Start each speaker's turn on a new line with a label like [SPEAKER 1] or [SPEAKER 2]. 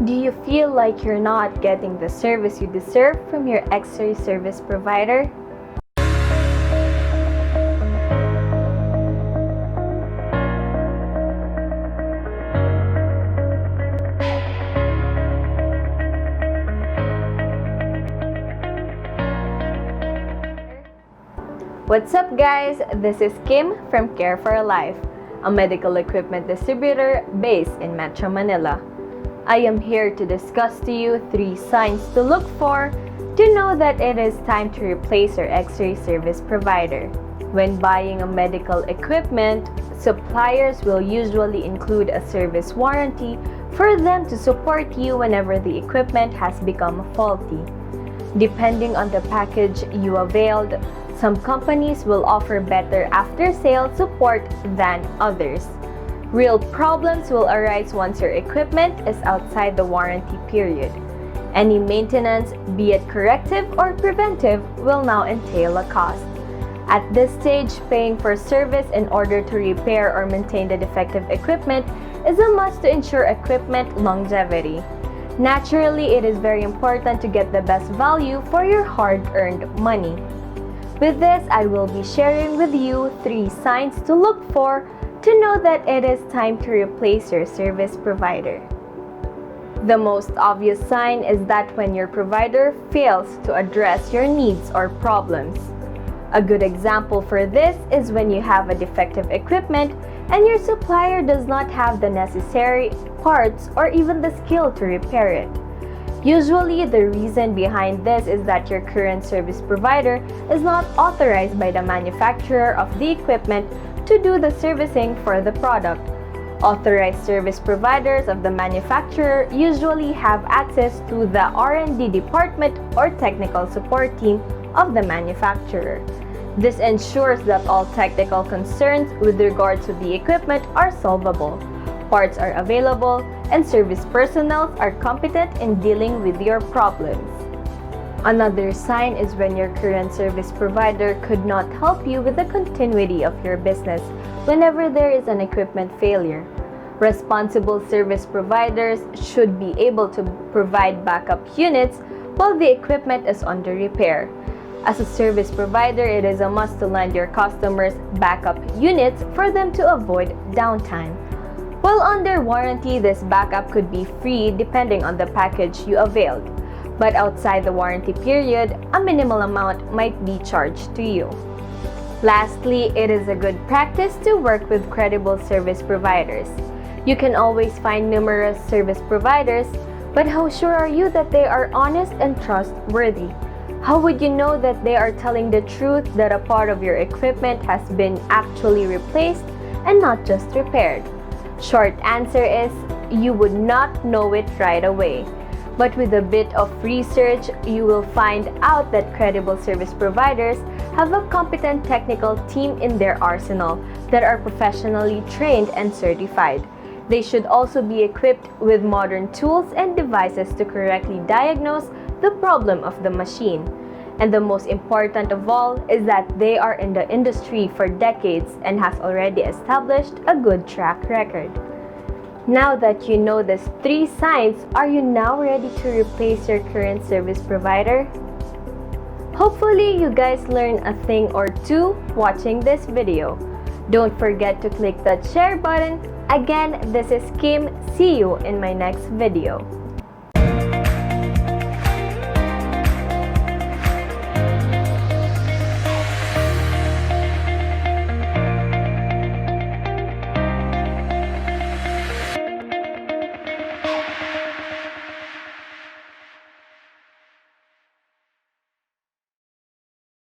[SPEAKER 1] Do you feel like you're not getting the service you deserve from your X-ray service provider? What's up guys? This is Kim from Care for Life, a medical equipment distributor based in Metro Manila. I am here to discuss to you 3 signs to look for to know that it is time to replace your X-ray service provider. When buying a medical equipment, suppliers will usually include a service warranty for them to support you whenever the equipment has become faulty. Depending on the package you availed, some companies will offer better after-sales support than others. Real problems will arise once your equipment is outside the warranty period. Any maintenance, be it corrective or preventive, will now entail a cost. At this stage, paying for service in order to repair or maintain the defective equipment is a must to ensure equipment longevity. Naturally, it is very important to get the best value for your hard-earned money. With this, I will be sharing with you 3 signs to look for to know that it is time to replace your service provider. The most obvious sign is that when your provider fails to address your needs or problems. A good example for this is when you have a defective equipment and your supplier does not have the necessary parts or even the skill to repair it. Usually, the reason behind this is that your current service provider is not authorized by the manufacturer of the equipment to do the servicing for the product. Authorized service providers of the manufacturer usually have access to the R&D department or technical support team of the manufacturer. This ensures that all technical concerns with regard to the equipment are solvable, parts are available, and service personnel are competent in dealing with your problems. Another sign is when your current service provider could not help you with the continuity of your business whenever there is an equipment failure. Responsible service providers should be able to provide backup units while the equipment is under repair. As a service provider, it is a must to lend your customers backup units for them to avoid downtime. While under warranty, this backup could be free depending on the package you availed. But outside the warranty period, a minimal amount might be charged to you. Lastly, it is a good practice to work with credible service providers. You can always find numerous service providers, but how sure are you that they are honest and trustworthy? How would you know that they are telling the truth that a part of your equipment has been actually replaced and not just repaired? Short answer is, you would not know it right away. But with a bit of research, you will find out that credible service providers have a competent technical team in their arsenal that are professionally trained and certified. They should also be equipped with modern tools and devices to correctly diagnose the problem of the machine. And the most important of all is that they are in the industry for decades and has already established a good track record. Now that you know these 3 signs, are you now ready to replace your current service provider? Hopefully, you guys learned a thing or 2 watching this video. Don't forget to click that share button. Again, this is Kim. See you in my next video.